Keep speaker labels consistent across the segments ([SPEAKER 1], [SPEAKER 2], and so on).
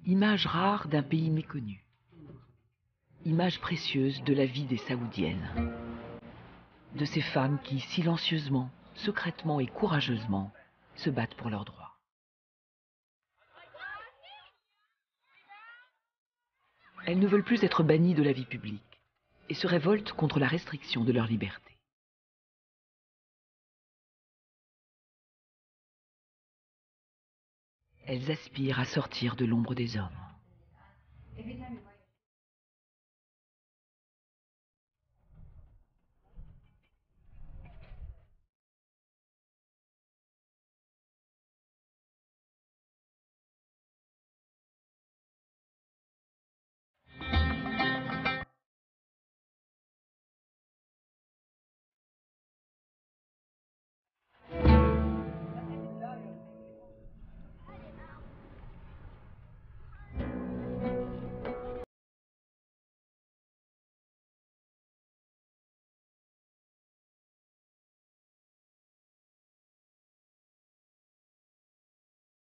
[SPEAKER 1] Image rare d'un pays méconnu. Image précieuse de la vie des Saoudiennes. De ces femmes qui, silencieusement, secrètement et courageusement, se battent pour leurs droits. Elles ne veulent plus être bannies de la vie publique et se révoltent contre la restriction de leur liberté. Elles aspirent à sortir de l'ombre des hommes.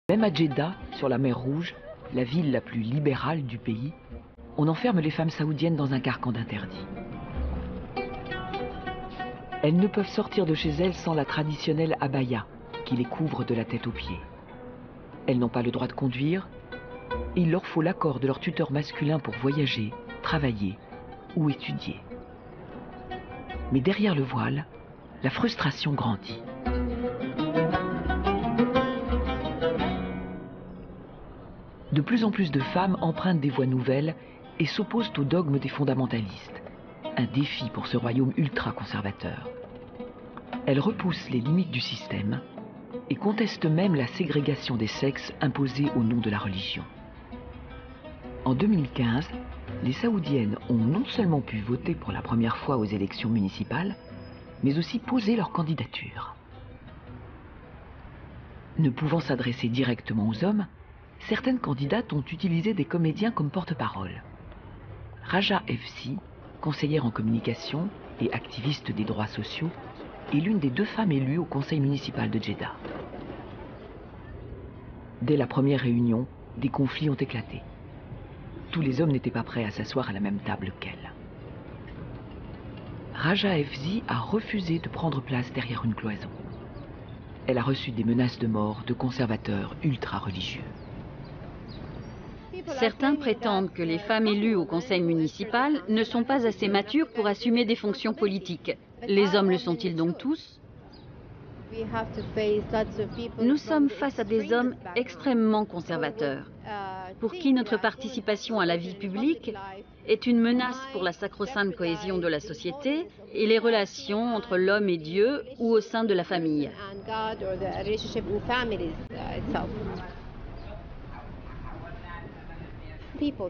[SPEAKER 1] Même à Djeddah, sur la mer Rouge, la ville la plus libérale du pays, on enferme les femmes saoudiennes dans un carcan d'interdit. Elles ne peuvent sortir de chez elles sans la traditionnelle abaya, qui les couvre de la tête aux pieds. Elles n'ont pas le droit de conduire, et il leur faut l'accord de leur tuteur masculin pour voyager, travailler ou étudier. Mais derrière le voile, la frustration grandit. De plus en plus de femmes empruntent des voies nouvelles et s'opposent au dogme des fondamentalistes, un défi pour ce royaume ultra-conservateur. Elles repoussent les limites du système et contestent même la ségrégation des sexes imposée au nom de la religion. En 2015, les Saoudiennes ont non seulement pu voter pour la première fois aux élections municipales, mais aussi poser leur candidature. Ne pouvant s'adresser directement aux hommes, certaines candidates ont utilisé des comédiens comme porte-parole. Raja Efsi, conseillère en communication et activiste des droits sociaux, est l'une des 2 femmes élues au conseil municipal de Djeddah. Dès la première réunion, des conflits ont éclaté. Tous les hommes n'étaient pas prêts à s'asseoir à la même table qu'elle. Raja Efsi a refusé de prendre place derrière une cloison. Elle a reçu des menaces de mort de conservateurs ultra-religieux.
[SPEAKER 2] Certains prétendent que les femmes élues au conseil municipal ne sont pas assez matures pour assumer des fonctions politiques. Les hommes le sont-ils donc tous? Nous sommes face à des hommes extrêmement conservateurs, pour qui notre participation à la vie publique est une menace pour la sacro-sainte cohésion de la société et les relations entre l'homme et Dieu ou au sein de la famille.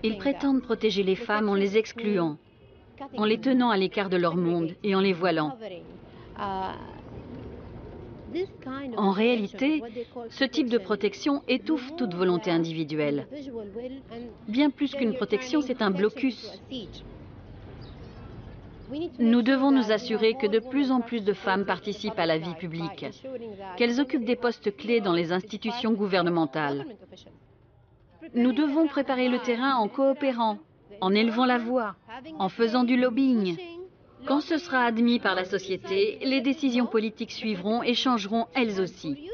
[SPEAKER 2] Ils prétendent protéger les femmes en les excluant, en les tenant à l'écart de leur monde et en les voilant. En réalité, ce type de protection étouffe toute volonté individuelle. Bien plus qu'une protection, c'est un blocus. Nous devons nous assurer que de plus en plus de femmes participent à la vie publique, qu'elles occupent des postes clés dans les institutions gouvernementales. Nous devons préparer le terrain en coopérant, en élevant la voix, en faisant du lobbying. Quand ce sera admis par la société, les décisions politiques suivront et changeront elles aussi.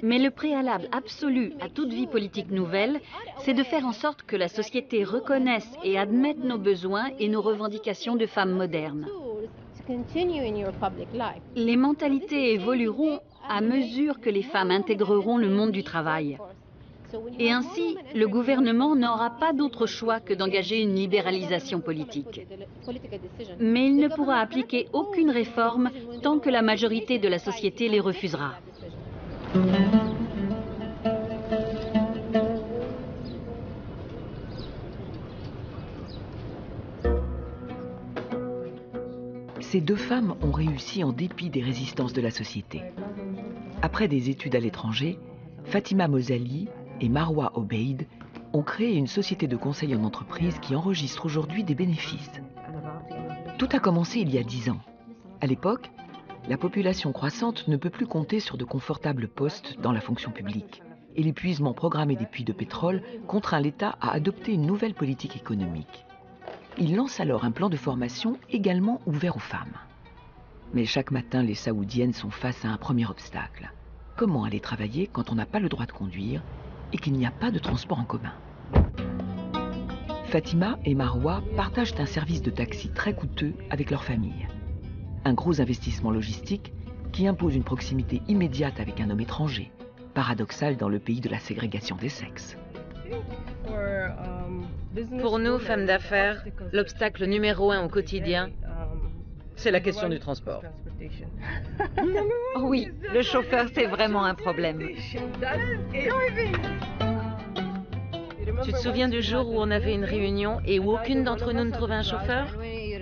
[SPEAKER 2] Mais le préalable absolu à toute vie politique nouvelle, c'est de faire en sorte que la société reconnaisse et admette nos besoins et nos revendications de femmes modernes. Les mentalités évolueront à mesure que les femmes intégreront le monde du travail. Et ainsi, le gouvernement n'aura pas d'autre choix que d'engager une libéralisation politique. Mais il ne pourra appliquer aucune réforme tant que la majorité de la société les refusera.
[SPEAKER 1] Ces 2 femmes ont réussi en dépit des résistances de la société. Après des études à l'étranger, Fatima Mozali et Marwa Obeid ont créé une société de conseil en entreprise qui enregistre aujourd'hui des bénéfices. Tout a commencé il y a 10 ans. À l'époque, la population croissante ne peut plus compter sur de confortables postes dans la fonction publique. et l'épuisement programmé des puits de pétrole contraint l'État à adopter une nouvelle politique économique. Il lance alors un plan de formation également ouvert aux femmes. Mais chaque matin, les Saoudiennes sont face à un premier obstacle. Comment aller travailler quand on n'a pas le droit de conduire et qu'il n'y a pas de transport en commun? Fatima et Marwa partagent un service de taxi très coûteux avec leur famille. Un gros investissement logistique qui impose une proximité immédiate avec un homme étranger, paradoxal dans le pays de la ségrégation des sexes.
[SPEAKER 3] Pour nous, femmes d'affaires, l'obstacle numéro 1 au quotidien, c'est la question du transport.
[SPEAKER 4] Oui, le chauffeur, c'est vraiment un problème.
[SPEAKER 3] Tu te souviens du jour où on avait une réunion et où aucune d'entre nous ne trouvait un chauffeur?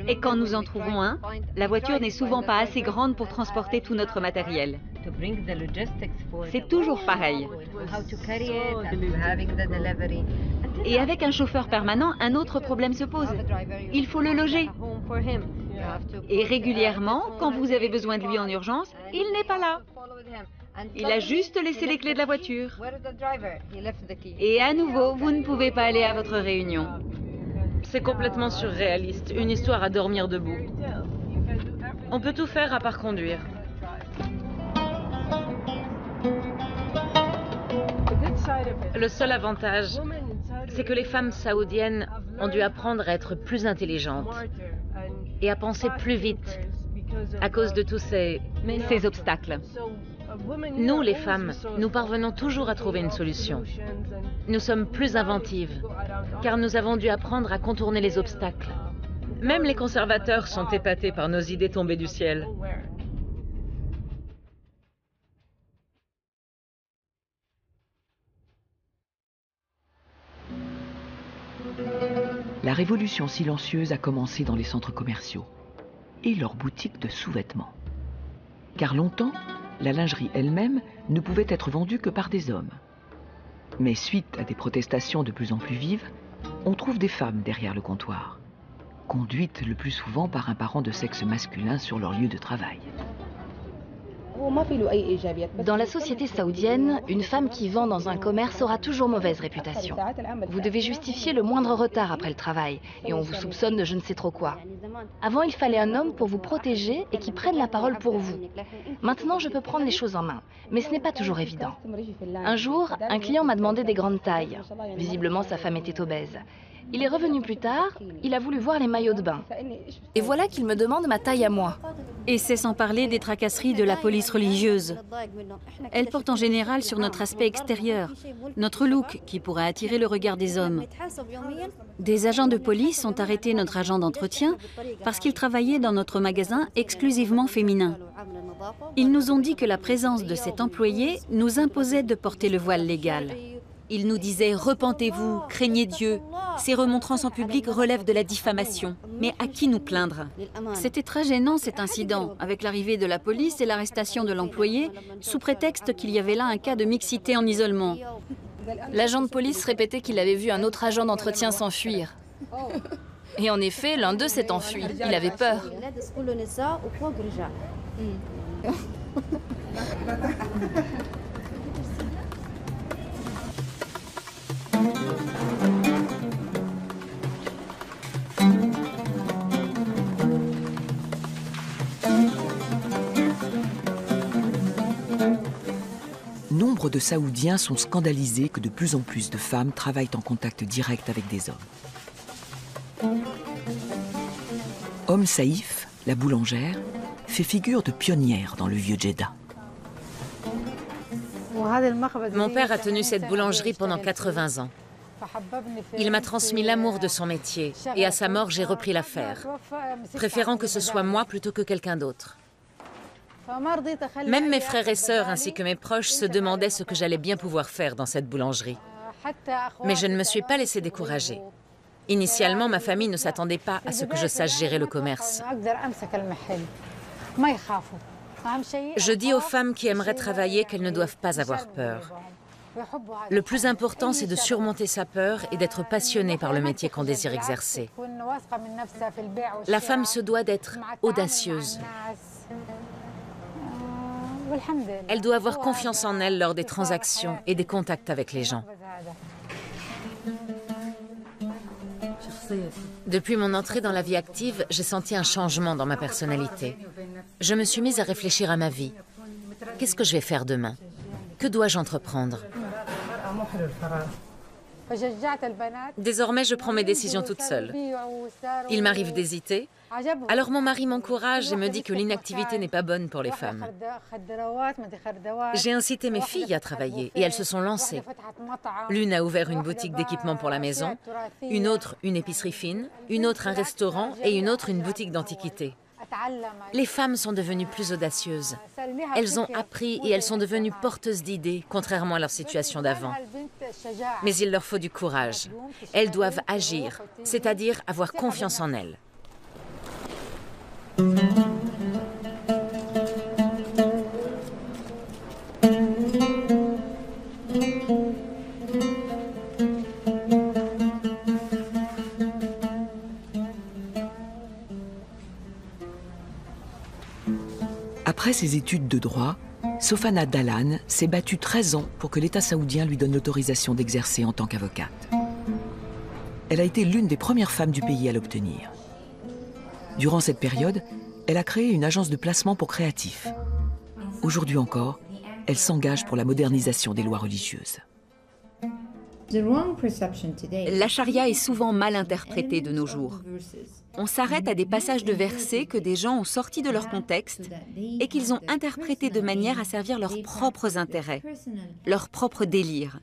[SPEAKER 4] Et quand nous en trouvons un, la voiture n'est souvent pas assez grande pour transporter tout notre matériel. C'est toujours pareil. Et avec un chauffeur permanent, un autre problème se pose. Il faut le loger. Et régulièrement, quand vous avez besoin de lui en urgence, il n'est pas là. Il a juste laissé les clés de la voiture. Et à nouveau, vous ne pouvez pas aller à votre réunion.
[SPEAKER 3] C'est complètement surréaliste, une histoire à dormir debout. On peut tout faire à part conduire. Le seul avantage, c'est que les femmes saoudiennes ont dû apprendre à être plus intelligentes et à penser plus vite à cause de tous ces
[SPEAKER 4] obstacles.
[SPEAKER 3] Nous, les femmes, nous parvenons toujours à trouver une solution. Nous sommes plus inventives, car nous avons dû apprendre à contourner les obstacles. Même les conservateurs sont épatés par nos idées tombées du ciel.
[SPEAKER 1] La révolution silencieuse a commencé dans les centres commerciaux et leurs boutiques de sous-vêtements. Car longtemps, la lingerie elle-même ne pouvait être vendue que par des hommes. Mais suite à des protestations de plus en plus vives, on trouve des femmes derrière le comptoir, conduites le plus souvent par un parent de sexe masculin sur leur lieu de travail.
[SPEAKER 5] Dans la société saoudienne, une femme qui vend dans un commerce aura toujours mauvaise réputation. Vous devez justifier le moindre retard après le travail et on vous soupçonne de je ne sais trop quoi. Avant, il fallait un homme pour vous protéger et qui prenne la parole pour vous. Maintenant, je peux prendre les choses en main, mais ce n'est pas toujours évident. Un jour, un client m'a demandé des grandes tailles. Visiblement, sa femme était obèse. Il est revenu plus tard, il a voulu voir les maillots de bain. Et voilà qu'il me demande ma taille à moi.
[SPEAKER 2] Et c'est sans parler des tracasseries de la police religieuse. Elle porte en général sur notre aspect extérieur, notre look qui pourrait attirer le regard des hommes. Des agents de police ont arrêté notre agent d'entretien parce qu'il travaillait dans notre magasin exclusivement féminin. Ils nous ont dit que la présence de cet employé nous imposait de porter le voile légal. Ils nous disaient « Repentez-vous, craignez Dieu ». Ces remontrances en public relèvent de la diffamation. Mais à qui nous plaindre? C'était très gênant cet incident, avec l'arrivée de la police et l'arrestation de l'employé, sous prétexte qu'il y avait là un cas de mixité en isolement.
[SPEAKER 5] L'agent de police répétait qu'il avait vu un autre agent d'entretien s'enfuir. Et en effet, l'un d'eux s'est enfui. Il avait peur.
[SPEAKER 1] Nombre de Saoudiens sont scandalisés que de plus en plus de femmes travaillent en contact direct avec des hommes. Saïf, la boulangère, fait figure de pionnière dans le vieux Djeddah.
[SPEAKER 3] Mon père a tenu cette boulangerie pendant 80 ans. Il m'a transmis l'amour de son métier et à sa mort, j'ai repris l'affaire, préférant que ce soit moi plutôt que quelqu'un d'autre. Même mes frères et sœurs ainsi que mes proches se demandaient ce que j'allais bien pouvoir faire dans cette boulangerie. Mais je ne me suis pas laissée décourager. Initialement, ma famille ne s'attendait pas à ce que je sache gérer le commerce. Je dis aux femmes qui aimeraient travailler qu'elles ne doivent pas avoir peur. Le plus important, c'est de surmonter sa peur et d'être passionnée par le métier qu'on désire exercer. La femme se doit d'être audacieuse. Elle doit avoir confiance en elle lors des transactions et des contacts avec les gens. Depuis mon entrée dans la vie active, j'ai senti un changement dans ma personnalité. Je me suis mise à réfléchir à ma vie. Qu'est-ce que je vais faire demain? Que dois-je entreprendre? Désormais, je prends mes décisions toute seule. Il m'arrive d'hésiter. Alors mon mari m'encourage et me dit que l'inactivité n'est pas bonne pour les femmes. J'ai incité mes filles à travailler et elles se sont lancées. L'une a ouvert une boutique d'équipement pour la maison, une autre une épicerie fine, une autre un restaurant et une autre une boutique d'antiquités. Les femmes sont devenues plus audacieuses. Elles ont appris et elles sont devenues porteuses d'idées, contrairement à leur situation d'avant. Mais il leur faut du courage. Elles doivent agir, c'est-à-dire avoir confiance en elles.
[SPEAKER 1] Après ses études de droit, Sofana Dallan s'est battue 13 ans pour que l'État saoudien lui donne l'autorisation d'exercer en tant qu'avocate. Elle a été l'une des premières femmes du pays à l'obtenir. Durant cette période, elle a créé une agence de placement pour créatifs. Aujourd'hui encore, elle s'engage pour la modernisation des lois religieuses.
[SPEAKER 4] La charia est souvent mal interprétée de nos jours. On s'arrête à des passages de versets que des gens ont sortis de leur contexte et qu'ils ont interprétés de manière à servir leurs propres intérêts, leurs propres délires.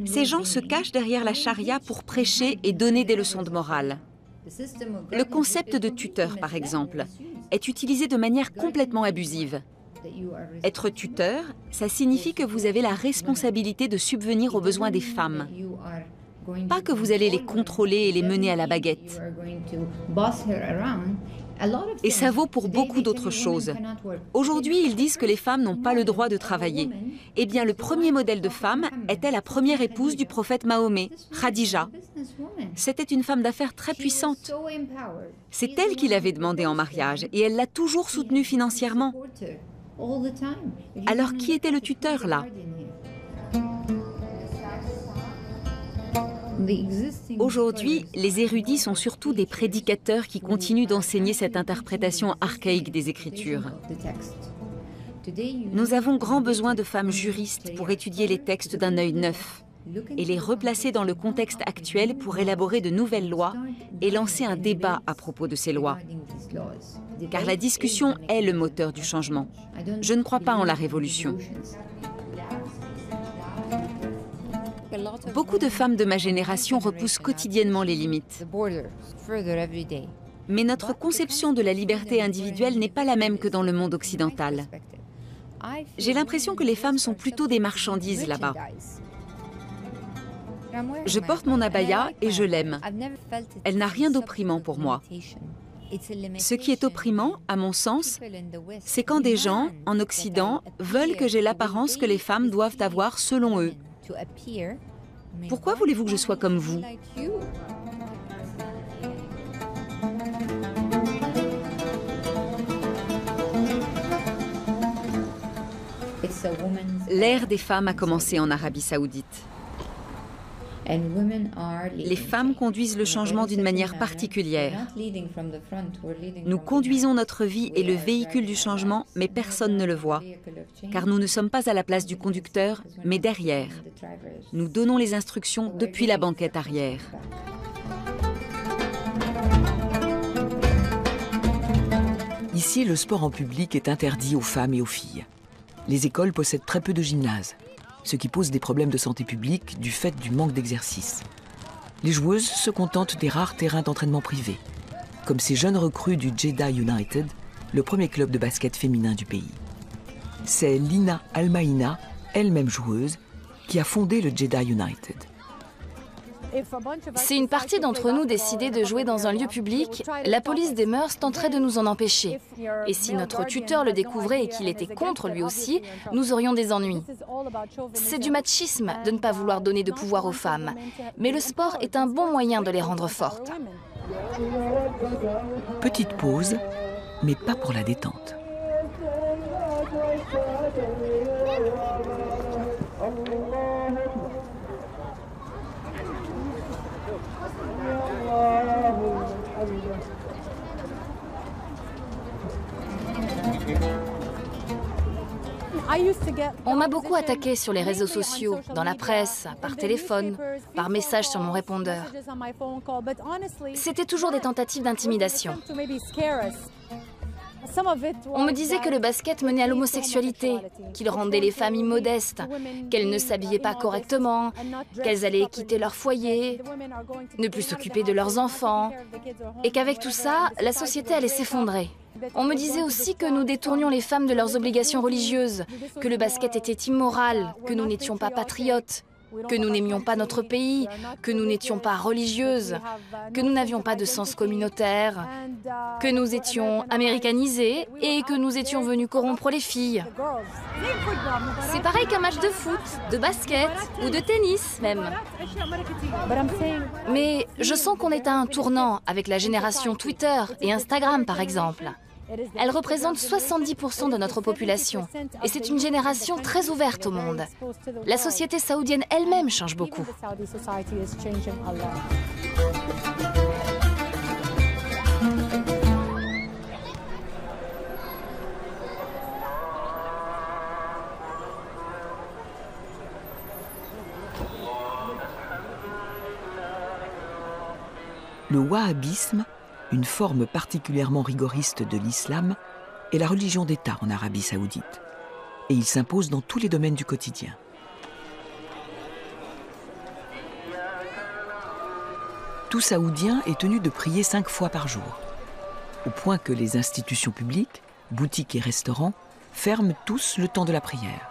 [SPEAKER 4] Ces gens se cachent derrière la charia pour prêcher et donner des leçons de morale. Le concept de tuteur, par exemple, est utilisé de manière complètement abusive. Être tuteur, ça signifie que vous avez la responsabilité de subvenir aux besoins des femmes. Pas que vous allez les contrôler et les mener à la baguette. Et ça vaut pour beaucoup d'autres choses. Aujourd'hui, ils disent que les femmes n'ont pas le droit de travailler. Eh bien, le premier modèle de femme était la première épouse du prophète Mahomet, Khadija. C'était une femme d'affaires très puissante. C'est elle qui l'avait demandé en mariage et elle l'a toujours soutenue financièrement. Alors, qui était le tuteur, là ? Aujourd'hui, les érudits sont surtout des prédicateurs qui continuent d'enseigner cette interprétation archaïque des Écritures. Nous avons grand besoin de femmes juristes pour étudier les textes d'un œil neuf et les replacer dans le contexte actuel pour élaborer de nouvelles lois et lancer un débat à propos de ces lois. Car la discussion est le moteur du changement. Je ne crois pas en la révolution. Beaucoup de femmes de ma génération repoussent quotidiennement les limites. Mais notre conception de la liberté individuelle n'est pas la même que dans le monde occidental. J'ai l'impression que les femmes sont plutôt des marchandises là-bas. Je porte mon abaya et je l'aime. Elle n'a rien d'opprimant pour moi. Ce qui est opprimant, à mon sens, c'est quand des gens, en Occident, veulent que j'ai l'apparence que les femmes doivent avoir selon eux. Pourquoi voulez-vous que je sois comme vous ? L'ère des femmes a commencé en Arabie Saoudite. Les femmes conduisent le changement d'une manière particulière. Nous conduisons notre vie et le véhicule du changement, mais personne ne le voit. Car nous ne sommes pas à la place du conducteur, mais derrière. Nous donnons les instructions depuis la banquette arrière.
[SPEAKER 1] Ici, le sport en public est interdit aux femmes et aux filles. Les écoles possèdent très peu de gymnases, ce qui pose des problèmes de santé publique du fait du manque d'exercice. Les joueuses se contentent des rares terrains d'entraînement privés, comme ces jeunes recrues du Jeddah United, le premier club de basket féminin du pays. C'est Lina Almaina, elle-même joueuse, qui a fondé le Jeddah United.
[SPEAKER 5] Si une partie d'entre nous décidait de jouer dans un lieu public, la police des mœurs tenterait de nous en empêcher. Et si notre tuteur le découvrait et qu'il était contre lui aussi, nous aurions des ennuis. C'est du machisme de ne pas vouloir donner de pouvoir aux femmes. Mais le sport est un bon moyen de les rendre fortes.
[SPEAKER 1] Petite pause, mais pas pour la détente.
[SPEAKER 5] On m'a beaucoup attaqué sur les réseaux sociaux, dans la presse, par téléphone, par message sur mon répondeur. C'était toujours des tentatives d'intimidation. On me disait que le basket menait à l'homosexualité, qu'il rendait les familles modestes, qu'elles ne s'habillaient pas correctement, qu'elles allaient quitter leur foyer, ne plus s'occuper de leurs enfants, et qu'avec tout ça, la société allait s'effondrer. On me disait aussi que nous détournions les femmes de leurs obligations religieuses, que le basket était immoral, que nous n'étions pas patriotes, que nous n'aimions pas notre pays, que nous n'étions pas religieuses, que nous n'avions pas de sens communautaire, que nous étions américanisés et que nous étions venus corrompre les filles. C'est pareil qu'un match de foot, de basket ou de tennis même. Mais je sens qu'on est à un tournant avec la génération Twitter et Instagram par exemple. Elle représente 70% de notre population et c'est une génération très ouverte au monde. La société saoudienne elle-même change beaucoup.
[SPEAKER 1] Le wahhabisme, une forme particulièrement rigoriste de l'islam, est la religion d'État en Arabie saoudite. Et il s'impose dans tous les domaines du quotidien. Tout Saoudien est tenu de prier 5 fois par jour, au point que les institutions publiques, boutiques et restaurants ferment tous le temps de la prière.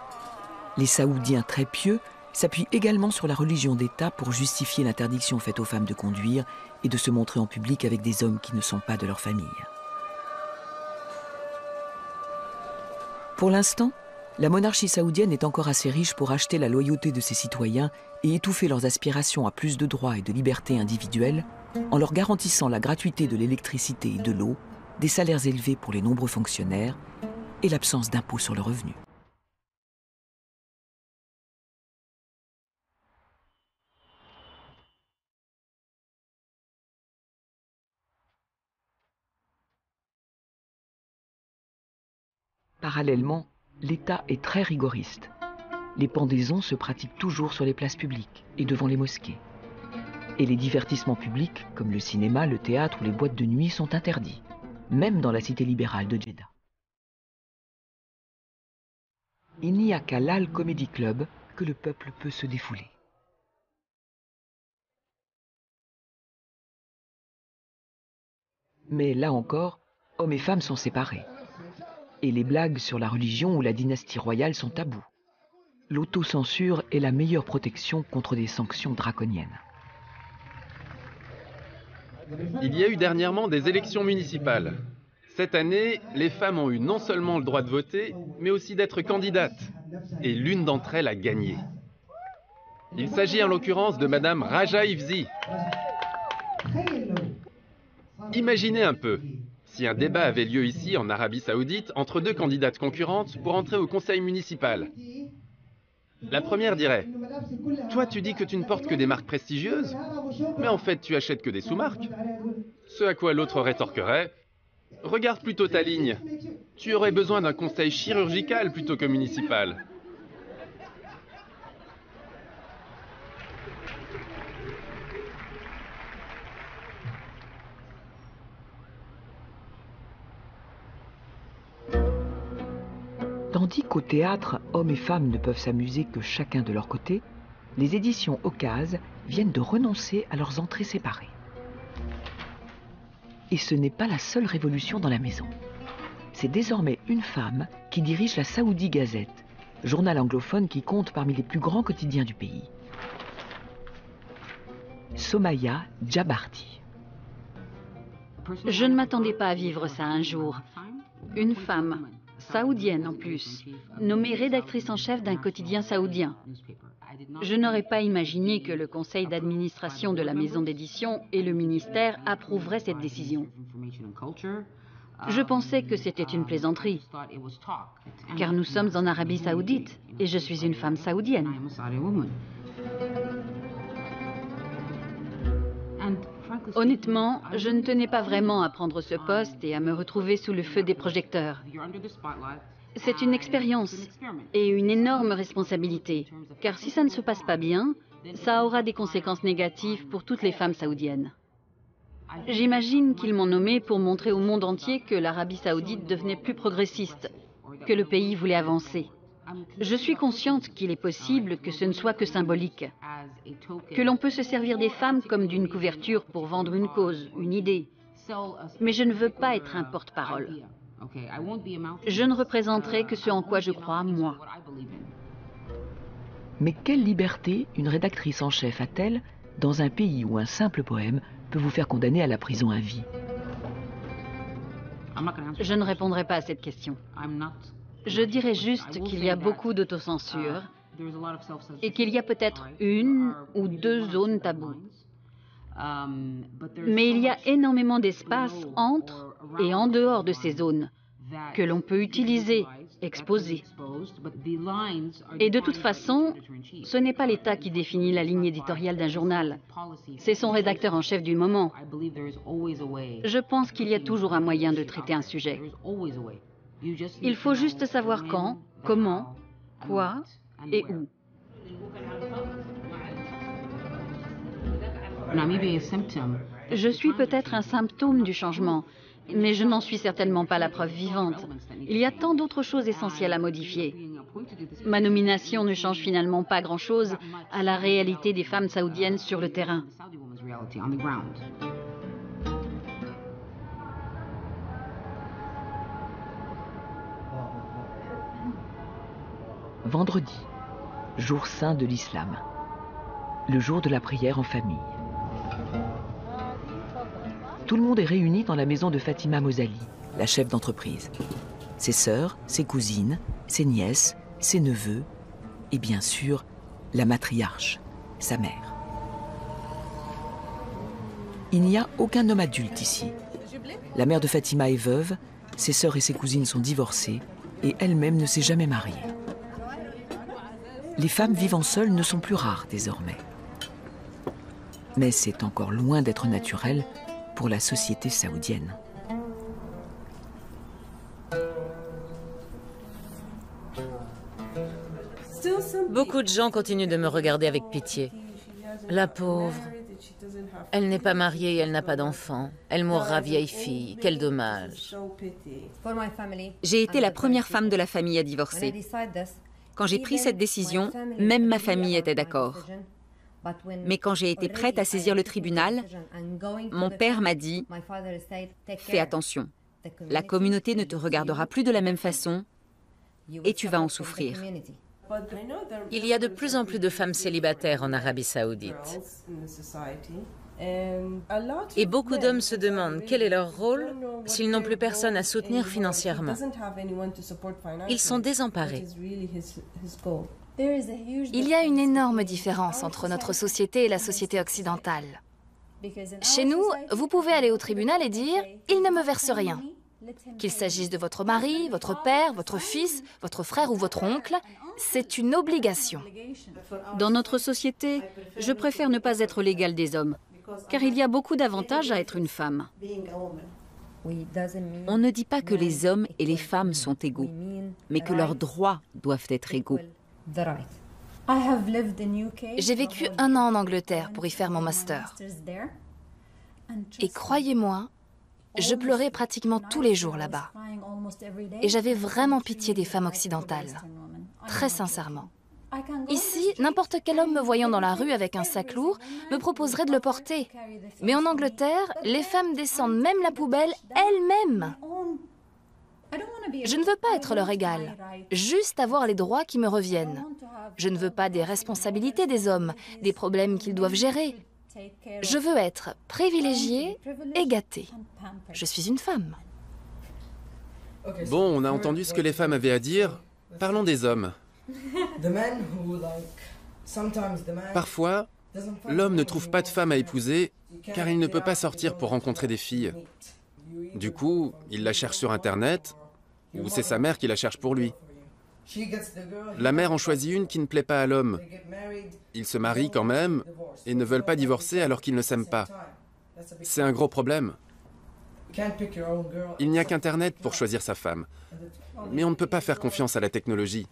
[SPEAKER 1] Les Saoudiens très pieux s'appuient également sur la religion d'État pour justifier l'interdiction faite aux femmes de conduire et de se montrer en public avec des hommes qui ne sont pas de leur famille. Pour l'instant, la monarchie saoudienne est encore assez riche pour acheter la loyauté de ses citoyens et étouffer leurs aspirations à plus de droits et de libertés individuelles en leur garantissant la gratuité de l'électricité et de l'eau, des salaires élevés pour les nombreux fonctionnaires et l'absence d'impôt sur le revenu. Parallèlement, l'État est très rigoriste. Les pendaisons se pratiquent toujours sur les places publiques et devant les mosquées. Et les divertissements publics, comme le cinéma, le théâtre ou les boîtes de nuit, sont interdits, même dans la cité libérale de Jeddah. Il n'y a qu'à l'Al Comedy Club que le peuple peut se défouler. Mais là encore, hommes et femmes sont séparés. Et les blagues sur la religion ou la dynastie royale sont tabous. L'autocensure est la meilleure protection contre des sanctions draconiennes.
[SPEAKER 6] Il y a eu dernièrement des élections municipales. Cette année, les femmes ont eu non seulement le droit de voter, mais aussi d'être candidates. Et l'une d'entre elles a gagné. Il s'agit en l'occurrence de Madame Raja Ifzi. Imaginez un peu, si un débat avait lieu ici en Arabie Saoudite entre 2 candidates concurrentes pour entrer au conseil municipal. La première dirait « Toi, tu dis que tu ne portes que des marques prestigieuses, mais en fait, tu achètes que des sous-marques. » Ce à quoi l'autre rétorquerait « Regarde plutôt ta ligne. Tu aurais besoin d'un conseil chirurgical plutôt que municipal. »
[SPEAKER 1] Tandis qu'au théâtre, hommes et femmes ne peuvent s'amuser que chacun de leur côté, les éditions Ocase viennent de renoncer à leurs entrées séparées. Et ce n'est pas la seule révolution dans la maison. C'est désormais une femme qui dirige la Saoudi Gazette, journal anglophone qui compte parmi les plus grands quotidiens du pays. Somaya Jabarti.
[SPEAKER 2] Je ne m'attendais pas à vivre ça un jour. Une femme, saoudienne en plus, nommée rédactrice en chef d'un quotidien saoudien. Je n'aurais pas imaginé que le conseil d'administration de la maison d'édition et le ministère approuveraient cette décision. Je pensais que c'était une plaisanterie, car nous sommes en Arabie Saoudite et je suis une femme saoudienne. Honnêtement, je ne tenais pas vraiment à prendre ce poste et à me retrouver sous le feu des projecteurs. C'est une expérience et une énorme responsabilité, car si ça ne se passe pas bien, ça aura des conséquences négatives pour toutes les femmes saoudiennes. J'imagine qu'ils m'ont nommé pour montrer au monde entier que l'Arabie Saoudite devenait plus progressiste, que le pays voulait avancer. Je suis consciente qu'il est possible que ce ne soit que symbolique, que l'on peut se servir des femmes comme d'une couverture pour vendre une cause, une idée. Mais je ne veux pas être un porte-parole. Je ne représenterai que ce en quoi je crois, moi.
[SPEAKER 1] Mais quelle liberté une rédactrice en chef a-t-elle dans un pays où un simple poème peut vous faire condamner à la prison à vie?
[SPEAKER 2] Je ne répondrai pas à cette question. Je dirais juste qu'il y a beaucoup d'autocensure et qu'il y a peut-être une ou deux zones taboues. Mais il y a énormément d'espace entre et en dehors de ces zones que l'on peut utiliser, exposer. Et de toute façon, ce n'est pas l'État qui définit la ligne éditoriale d'un journal. C'est son rédacteur en chef du moment. Je pense qu'il y a toujours un moyen de traiter un sujet. Il faut juste savoir quand, comment, quoi et où. Je suis peut-être un symptôme du changement, mais je n'en suis certainement pas la preuve vivante. Il y a tant d'autres choses essentielles à modifier. Ma nomination ne change finalement pas grand-chose à la réalité des femmes saoudiennes sur le terrain.
[SPEAKER 1] Vendredi, jour saint de l'islam. Le jour de la prière en famille. Tout le monde est réuni dans la maison de Fatima Mozali, la chef d'entreprise. Ses sœurs, ses cousines, ses nièces, ses neveux et bien sûr, la matriarche, sa mère. Il n'y a aucun homme adulte ici. La mère de Fatima est veuve, ses sœurs et ses cousines sont divorcées et elle-même ne s'est jamais mariée. Les femmes vivant seules ne sont plus rares désormais. Mais c'est encore loin d'être naturel pour la société saoudienne.
[SPEAKER 3] Beaucoup de gens continuent de me regarder avec pitié. La pauvre. Elle n'est pas mariée et elle n'a pas d'enfant. Elle mourra vieille fille. Quel dommage.
[SPEAKER 4] J'ai été la première femme de la famille à divorcer. Quand j'ai pris cette décision, même ma famille était d'accord. Mais quand j'ai été prête à saisir le tribunal, mon père m'a dit « Fais attention, la communauté ne te regardera plus de la même façon et tu vas en souffrir. »
[SPEAKER 3] Il y a de plus en plus de femmes célibataires en Arabie Saoudite. Et beaucoup d'hommes se demandent quel est leur rôle s'ils n'ont plus personne à soutenir financièrement. Ils sont désemparés.
[SPEAKER 5] Il y a une énorme différence entre notre société et la société occidentale. Chez nous, vous pouvez aller au tribunal et dire « Il ne me verse rien ». Qu'il s'agisse de votre mari, votre père, votre fils, votre frère ou votre oncle, c'est une obligation.
[SPEAKER 2] Dans notre société, je préfère ne pas être l'égale des hommes, car il y a beaucoup d'avantages à être une femme.
[SPEAKER 4] On ne dit pas que les hommes et les femmes sont égaux, mais que leurs droits doivent être égaux.
[SPEAKER 5] J'ai vécu 1 an en Angleterre pour y faire mon master. Et croyez-moi, je pleurais pratiquement tous les jours là-bas. Et j'avais vraiment pitié des femmes occidentales. Très sincèrement. Ici, n'importe quel homme me voyant dans la rue avec un sac lourd me proposerait de le porter. Mais en Angleterre, les femmes descendent même la poubelle elles-mêmes. Je ne veux pas être leur égale, juste avoir les droits qui me reviennent. Je ne veux pas des responsabilités des hommes, des problèmes qu'ils doivent gérer. Je veux être privilégiée et gâtée. Je suis une femme.
[SPEAKER 6] Bon, on a entendu ce que les femmes avaient à dire. Parlons des hommes. Parfois, l'homme ne trouve pas de femme à épouser car il ne peut pas sortir pour rencontrer des filles. Du coup, il la cherche sur Internet, ou c'est sa mère qui la cherche pour lui. La mère en choisit une qui ne plaît pas à l'homme. Ils se marient quand même et ne veulent pas divorcer alors qu'ils ne s'aiment pas. C'est un gros problème. Il n'y a qu'Internet pour choisir sa femme. Mais on ne peut pas faire confiance à la technologie.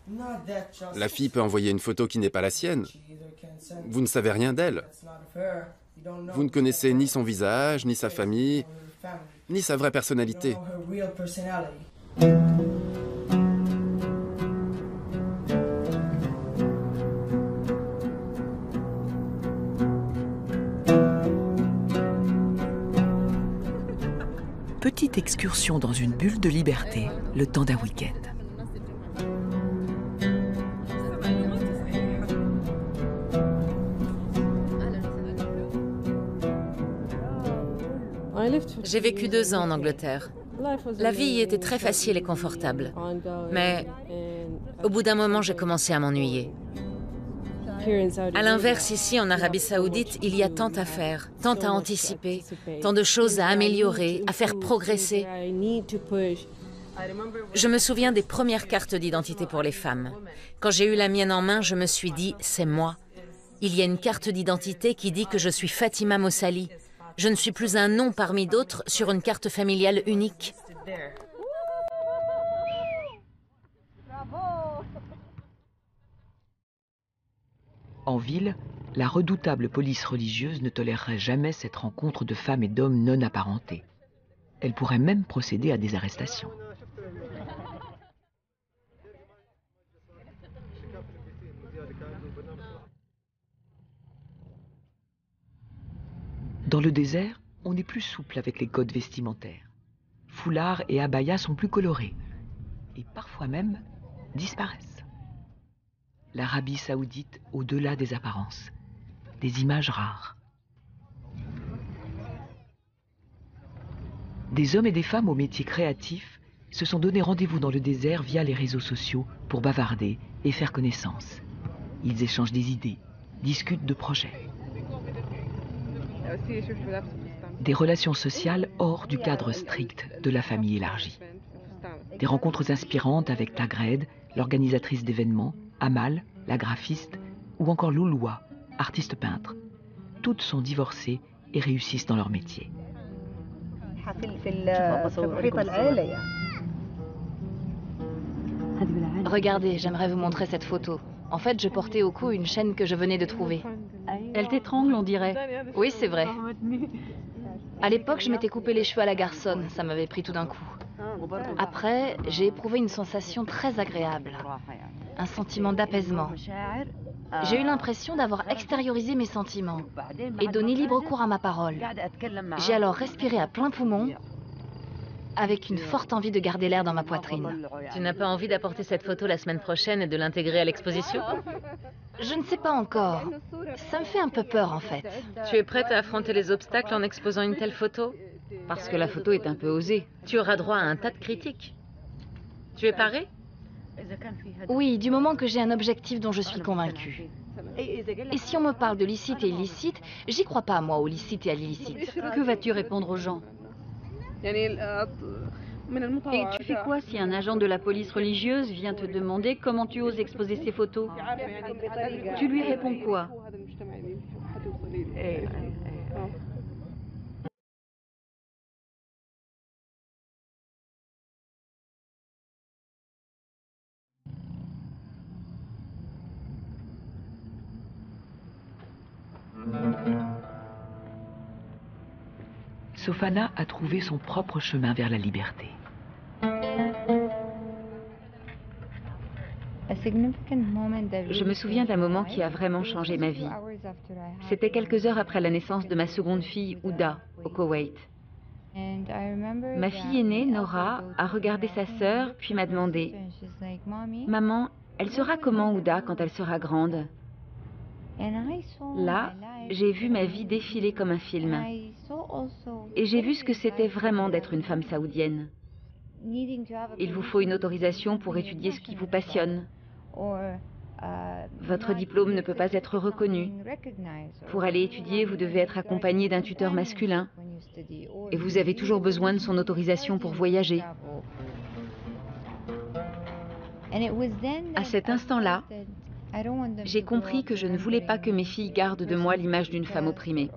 [SPEAKER 6] La fille peut envoyer une photo qui n'est pas la sienne. Vous ne savez rien d'elle. Vous ne connaissez ni son visage, ni sa famille, ni sa vraie personnalité.
[SPEAKER 1] Petite excursion dans une bulle de liberté, le temps d'un week-end.
[SPEAKER 3] J'ai vécu 2 ans en Angleterre. La vie y était très facile et confortable. Mais au bout d'un moment, j'ai commencé à m'ennuyer. À l'inverse, ici, en Arabie Saoudite, il y a tant à faire, tant à anticiper, tant de choses à améliorer, à faire progresser. Je me souviens des premières cartes d'identité pour les femmes. Quand j'ai eu la mienne en main, je me suis dit, c'est moi. Il y a une carte d'identité qui dit que je suis Fatima Mossali. Je ne suis plus un nom parmi d'autres sur une carte familiale unique.
[SPEAKER 1] En ville, la redoutable police religieuse ne tolérerait jamais cette rencontre de femmes et d'hommes non apparentés. Elle pourrait même procéder à des arrestations. Dans le désert, on est plus souple avec les codes vestimentaires. Foulards et abayas sont plus colorés et parfois même disparaissent. L'Arabie Saoudite au-delà des apparences, des images rares. Des hommes et des femmes aux métiers créatifs se sont donné rendez-vous dans le désert via les réseaux sociaux pour bavarder et faire connaissance. Ils échangent des idées, discutent de projets. Des relations sociales hors du cadre strict de la famille élargie. Des rencontres inspirantes avec Tagred, l'organisatrice d'événements, Amal, la graphiste, ou encore Louloua, artiste peintre. Toutes sont divorcées et réussissent dans leur métier.
[SPEAKER 5] Regardez, j'aimerais vous montrer cette photo. En fait, je portais au cou une chaîne que je venais de trouver.
[SPEAKER 2] Elle t'étrangle, on dirait.
[SPEAKER 5] Oui, c'est vrai. À l'époque, je m'étais coupé les cheveux à la garçonne, ça m'avait pris tout d'un coup. Après, j'ai éprouvé une sensation très agréable, un sentiment d'apaisement. J'ai eu l'impression d'avoir extériorisé mes sentiments et donné libre cours à ma parole. J'ai alors respiré à plein poumon, avec une forte envie de garder l'air dans ma poitrine.
[SPEAKER 3] Tu n'as pas envie d'apporter cette photo la semaine prochaine et de l'intégrer à l'exposition?
[SPEAKER 5] Je ne sais pas encore. Ça me fait un peu peur, en fait.
[SPEAKER 3] Tu es prête à affronter les obstacles en exposant une telle photo?
[SPEAKER 2] Parce que la photo est un peu osée.
[SPEAKER 3] Tu auras droit à un tas de critiques. Tu es parée?
[SPEAKER 5] Oui, du moment que j'ai un objectif dont je suis convaincue. Et si on me parle de licite et illicite, j'y crois pas, moi, au licite et à l'illicite.
[SPEAKER 2] Que vas-tu répondre aux gens? Et tu fais quoi si un agent de la police religieuse vient te demander comment tu oses exposer ces photos? Tu lui réponds quoi?
[SPEAKER 1] Sofana a trouvé son propre chemin vers la liberté.
[SPEAKER 2] Je me souviens d'un moment qui a vraiment changé ma vie. C'était quelques heures après la naissance de ma seconde fille, Ouda, au Koweït. Ma fille aînée, Nora, a regardé sa sœur, puis m'a demandé « Maman, elle sera comment Ouda quand elle sera grande ?» Là, j'ai vu ma vie défiler comme un film. Et j'ai vu ce que c'était vraiment d'être une femme saoudienne. Il vous faut une autorisation pour étudier ce qui vous passionne.
[SPEAKER 4] Votre diplôme ne peut pas être reconnu. Pour aller étudier, vous devez être accompagné d'un tuteur masculin. Et vous avez toujours besoin de son autorisation pour voyager. À cet instant-là, j'ai compris que je ne voulais pas que mes filles gardent de moi l'image d'une femme opprimée.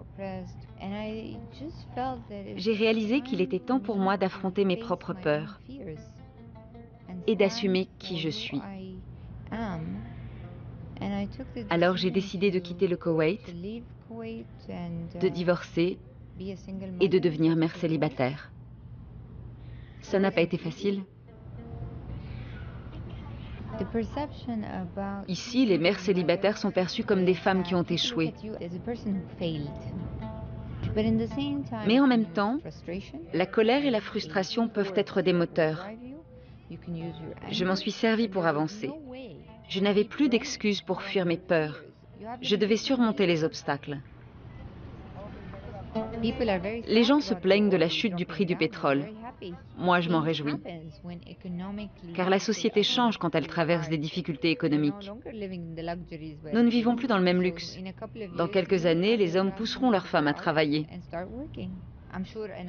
[SPEAKER 4] J'ai réalisé qu'il était temps pour moi d'affronter mes propres peurs et d'assumer qui je suis. Alors j'ai décidé de quitter le Koweït, de divorcer et de devenir mère célibataire. Ça n'a pas été facile. Ici, les mères célibataires sont perçues comme des femmes qui ont échoué. Mais en même temps, la colère et la frustration peuvent être des moteurs. Je m'en suis servi pour avancer. Je n'avais plus d'excuses pour fuir mes peurs. Je devais surmonter les obstacles. Les gens se plaignent de la chute du prix du pétrole. Moi, je m'en réjouis. Car la société change quand elle traverse des difficultés économiques. Nous ne vivons plus dans le même luxe. Dans quelques années, les hommes pousseront leurs femmes à travailler.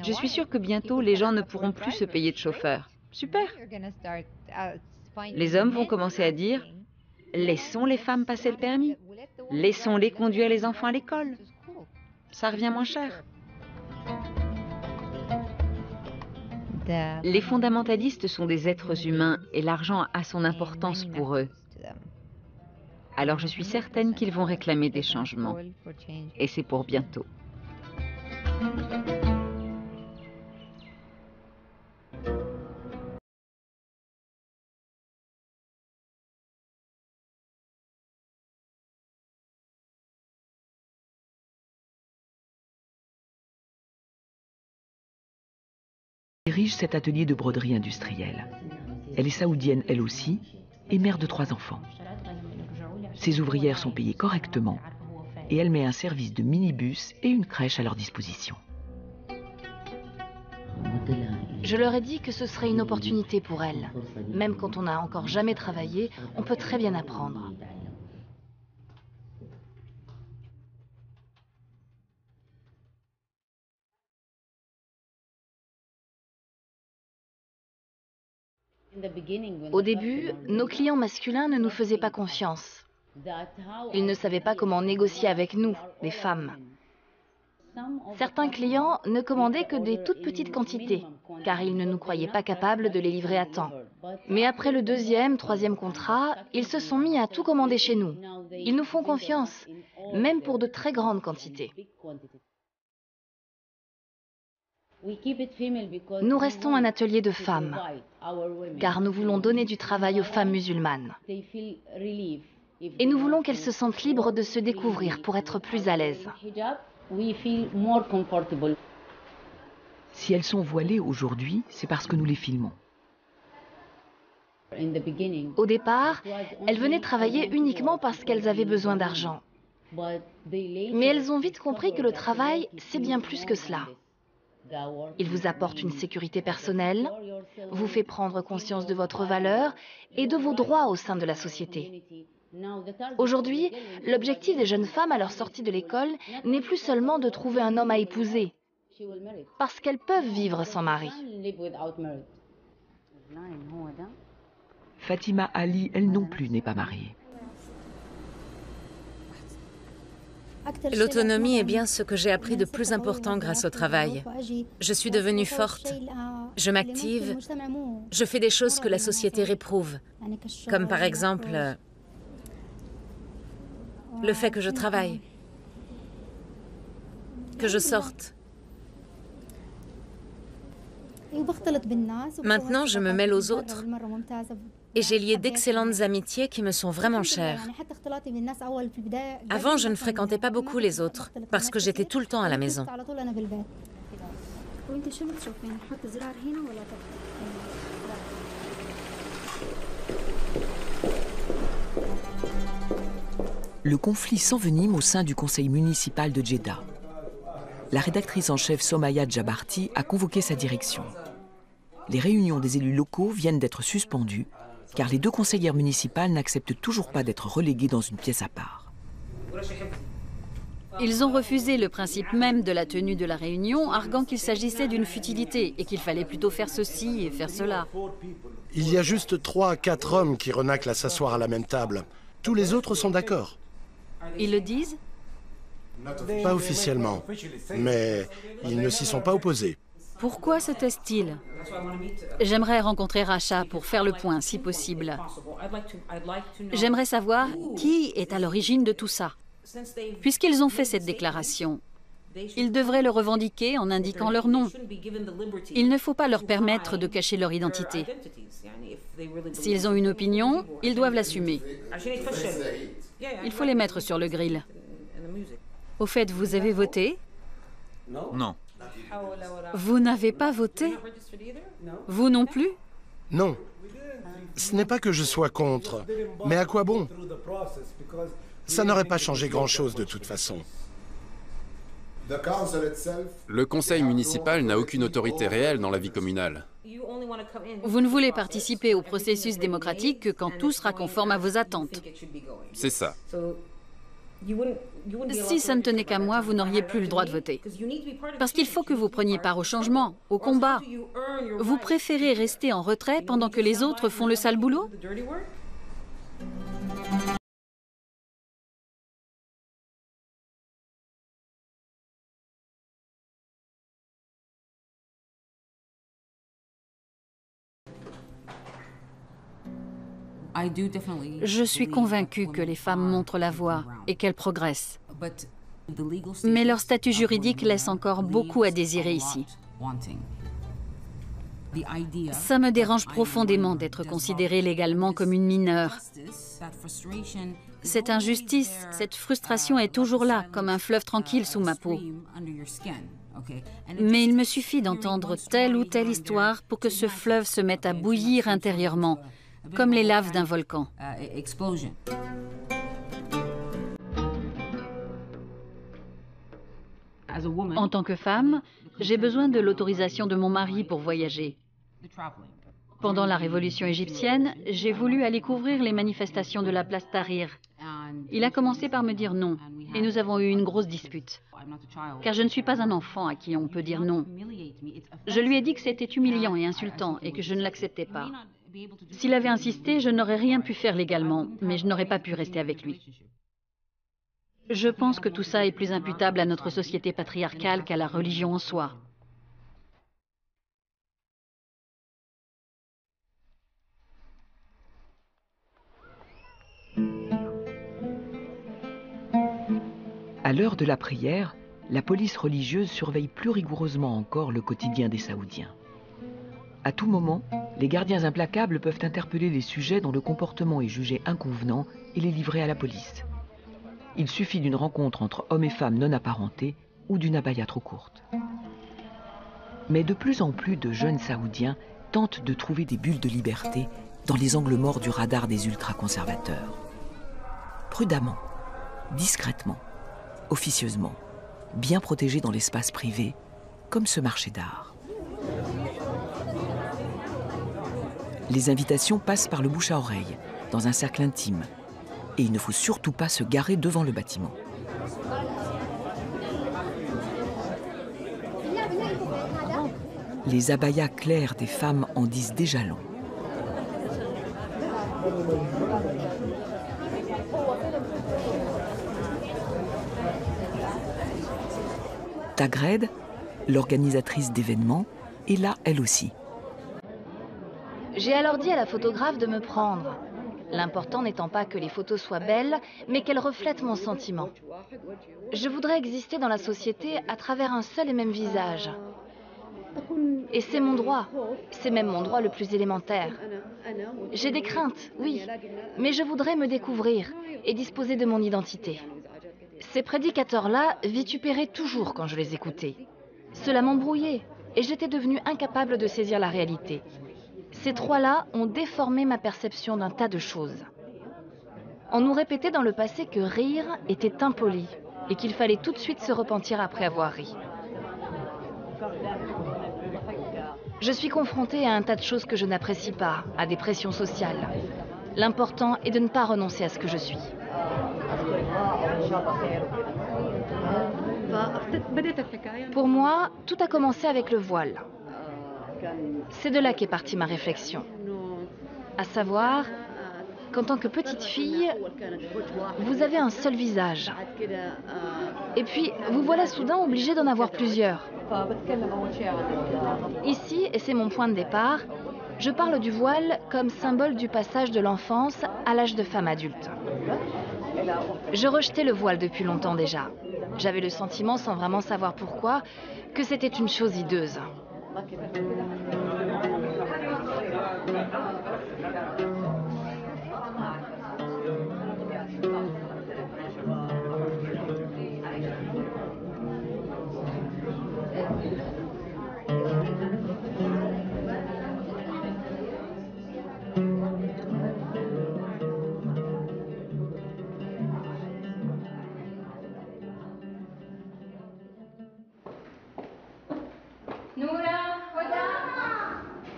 [SPEAKER 4] Je suis sûre que bientôt, les gens ne pourront plus se payer de chauffeurs. Super! Les hommes vont commencer à dire « Laissons les femmes passer le permis. Laissons-les conduire les enfants à l'école. Ça revient moins cher. » Les fondamentalistes sont des êtres humains et l'argent a son importance pour eux. Alors je suis certaine qu'ils vont réclamer des changements. Et c'est pour bientôt.
[SPEAKER 1] Dirige cet atelier de broderie industrielle. Elle est saoudienne elle aussi et mère de 3 enfants. Ses ouvrières sont payées correctement et elle met un service de minibus et une crèche à leur disposition.
[SPEAKER 5] Je leur ai dit que ce serait une opportunité pour elles. Même quand on n'a encore jamais travaillé, on peut très bien apprendre. Au début, nos clients masculins ne nous faisaient pas confiance. Ils ne savaient pas comment négocier avec nous, les femmes. Certains clients ne commandaient que des toutes petites quantités, car ils ne nous croyaient pas capables de les livrer à temps. Mais après le 2e, 3e contrat, ils se sont mis à tout commander chez nous. Ils nous font confiance, même pour de très grandes quantités. Nous restons un atelier de femmes, car nous voulons donner du travail aux femmes musulmanes. Et nous voulons qu'elles se sentent libres de se découvrir pour être plus à l'aise.
[SPEAKER 1] Si elles sont voilées aujourd'hui, c'est parce que nous les filmons.
[SPEAKER 5] Au départ, elles venaient travailler uniquement parce qu'elles avaient besoin d'argent. Mais elles ont vite compris que le travail, c'est bien plus que cela. Il vous apporte une sécurité personnelle, vous fait prendre conscience de votre valeur et de vos droits au sein de la société. Aujourd'hui, l'objectif des jeunes femmes à leur sortie de l'école n'est plus seulement de trouver un homme à épouser, parce qu'elles peuvent vivre sans mari.
[SPEAKER 1] Fatima Ali, elle non plus, n'est pas mariée.
[SPEAKER 3] L'autonomie est bien ce que j'ai appris de plus important grâce au travail. Je suis devenue forte, je m'active, je fais des choses que la société réprouve, comme par exemple le fait que je travaille, que je sorte. Maintenant, je me mêle aux autres et j'ai lié d'excellentes amitiés qui me sont vraiment chères. Avant, je ne fréquentais pas beaucoup les autres parce que j'étais tout le temps à la maison.
[SPEAKER 1] Le conflit s'envenime au sein du conseil municipal de Djeddah. La rédactrice en chef Somaya Djabarti a convoqué sa direction. Les réunions des élus locaux viennent d'être suspendues car les deux conseillères municipales n'acceptent toujours pas d'être reléguées dans une pièce à part.
[SPEAKER 2] Ils ont refusé le principe même de la tenue de la réunion, arguant qu'il s'agissait d'une futilité et qu'il fallait plutôt faire ceci et faire cela.
[SPEAKER 7] Il y a juste 3 à 4 hommes qui renaclent à s'asseoir à la même table. Tous les autres sont d'accord.
[SPEAKER 2] Ils le disent?
[SPEAKER 7] Pas officiellement, mais ils ne s'y sont pas opposés.
[SPEAKER 2] Pourquoi se taisent-ils? J'aimerais rencontrer Racha pour faire le point, si possible. J'aimerais savoir qui est à l'origine de tout ça. Puisqu'ils ont fait cette déclaration, ils devraient le revendiquer en indiquant leur nom. Il ne faut pas leur permettre de cacher leur identité. S'ils ont une opinion, ils doivent l'assumer. Il faut les mettre sur le grill. Au fait, vous avez voté?
[SPEAKER 8] Non.
[SPEAKER 2] Vous n'avez pas voté? Vous non plus?
[SPEAKER 7] Non. Ce n'est pas que je sois contre, mais à quoi bon? Ça n'aurait pas changé grand-chose de toute façon.
[SPEAKER 6] Le conseil municipal n'a aucune autorité réelle dans la vie communale.
[SPEAKER 2] Vous ne voulez participer au processus démocratique que quand tout sera conforme à vos attentes.
[SPEAKER 6] C'est ça.
[SPEAKER 2] Si ça ne tenait qu'à moi, vous n'auriez plus le droit de voter. Parce qu'il faut que vous preniez part au changement, au combat. Vous préférez rester en retrait pendant que les autres font le sale boulot? Je suis convaincue que les femmes montrent la voie et qu'elles progressent. Mais leur statut juridique laisse encore beaucoup à désirer ici. Ça me dérange profondément d'être considérée légalement comme une mineure. Cette injustice, cette frustration est toujours là, comme un fleuve tranquille sous ma peau. Mais il me suffit d'entendre telle ou telle histoire pour que ce fleuve se mette à bouillir intérieurement, comme les laves d'un volcan. En tant que femme, j'ai besoin de l'autorisation de mon mari pour voyager. Pendant la révolution égyptienne, j'ai voulu aller couvrir les manifestations de la place Tahrir. Il a commencé par me dire non, et nous avons eu une grosse dispute. Car je ne suis pas un enfant à qui on peut dire non. Je lui ai dit que c'était humiliant et insultant et que je ne l'acceptais pas. S'il avait insisté, je n'aurais rien pu faire légalement, mais je n'aurais pas pu rester avec lui. Je pense que tout ça est plus imputable à notre société patriarcale qu'à la religion en soi.
[SPEAKER 1] À l'heure de la prière, la police religieuse surveille plus rigoureusement encore le quotidien des Saoudiens. À tout moment, les gardiens implacables peuvent interpeller les sujets dont le comportement est jugé inconvenant et les livrer à la police. Il suffit d'une rencontre entre hommes et femmes non apparentés ou d'une abaya trop courte. Mais de plus en plus de jeunes Saoudiens tentent de trouver des bulles de liberté dans les angles morts du radar des ultra-conservateurs. Prudemment, discrètement, officieusement, bien protégés dans l'espace privé, comme ce marché d'art. Les invitations passent par le bouche à oreille, dans un cercle intime, et il ne faut surtout pas se garer devant le bâtiment. Les abayas clairs des femmes en disent déjà long. Tagred, l'organisatrice d'événements, est là elle aussi.
[SPEAKER 5] J'ai alors dit à la photographe de me prendre. L'important n'étant pas que les photos soient belles, mais qu'elles reflètent mon sentiment. Je voudrais exister dans la société à travers un seul et même visage. Et c'est mon droit. C'est même mon droit le plus élémentaire. J'ai des craintes, oui, mais je voudrais me découvrir et disposer de mon identité. Ces prédicateurs-là vitupéraient toujours quand je les écoutais. Cela m'embrouillait et j'étais devenue incapable de saisir la réalité. Ces trois-là ont déformé ma perception d'un tas de choses. On nous répétait dans le passé que rire était impoli et qu'il fallait tout de suite se repentir après avoir ri. Je suis confrontée à un tas de choses que je n'apprécie pas, à des pressions sociales. L'important est de ne pas renoncer à ce que je suis. Pour moi, tout a commencé avec le voile. C'est de là qu'est partie ma réflexion. À savoir qu'en tant que petite fille, vous avez un seul visage. Et puis, vous voilà soudain obligé d'en avoir plusieurs. Ici, et c'est mon point de départ, je parle du voile comme symbole du passage de l'enfance à l'âge de femme adulte. Je rejetais le voile depuis longtemps déjà. J'avais le sentiment, sans vraiment savoir pourquoi, que c'était une chose hideuse.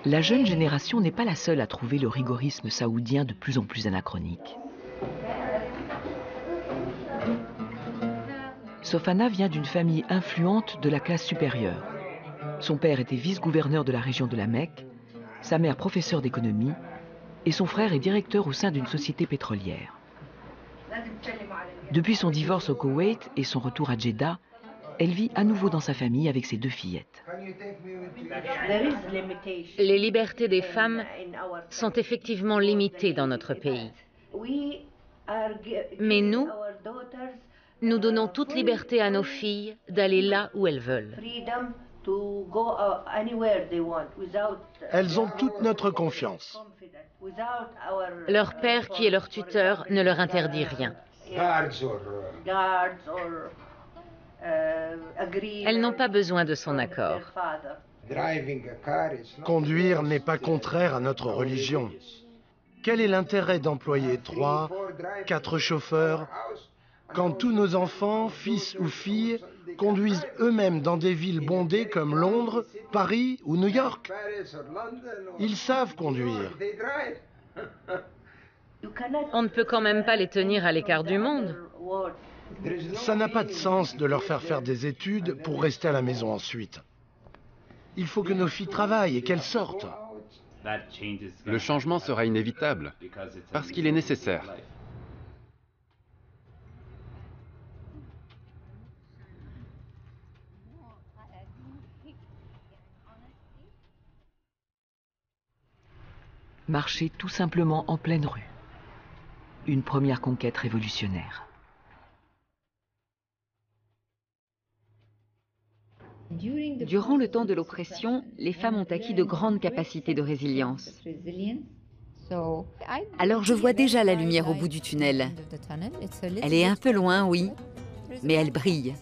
[SPEAKER 1] La jeune génération n'est pas la seule à trouver le rigorisme saoudien de plus en plus anachronique. Sofana vient d'une famille influente de la classe supérieure. Son père était vice-gouverneur de la région de la Mecque, sa mère professeure d'économie, et son frère est directeur au sein d'une société pétrolière. Depuis son divorce au Koweït et son retour à Jeddah, elle vit à nouveau dans sa famille avec ses 2 fillettes.
[SPEAKER 3] Les libertés des femmes sont effectivement limitées dans notre pays. Mais nous donnons toute liberté à nos filles d'aller là où elles veulent.
[SPEAKER 7] Elles ont toute notre confiance.
[SPEAKER 3] Leur père, qui est leur tuteur, ne leur interdit rien. Elles n'ont pas besoin de son accord.
[SPEAKER 7] Conduire n'est pas contraire à notre religion. Quel est l'intérêt d'employer 3, 4 chauffeurs quand tous nos enfants, fils ou filles, conduisent eux-mêmes dans des villes bondées comme Londres, Paris ou New York? Ils savent conduire.
[SPEAKER 3] On ne peut quand même pas les tenir à l'écart du monde.
[SPEAKER 7] Ça n'a pas de sens de leur faire faire des études pour rester à la maison ensuite. Il faut que nos filles travaillent et qu'elles sortent.
[SPEAKER 6] Le changement sera inévitable, parce qu'il est nécessaire.
[SPEAKER 1] Marcher tout simplement en pleine rue. Une première conquête révolutionnaire.
[SPEAKER 4] Durant le temps de l'oppression, les femmes ont acquis de grandes capacités de résilience. Alors je vois déjà la lumière au bout du tunnel. Elle est un peu loin, oui, mais elle brille.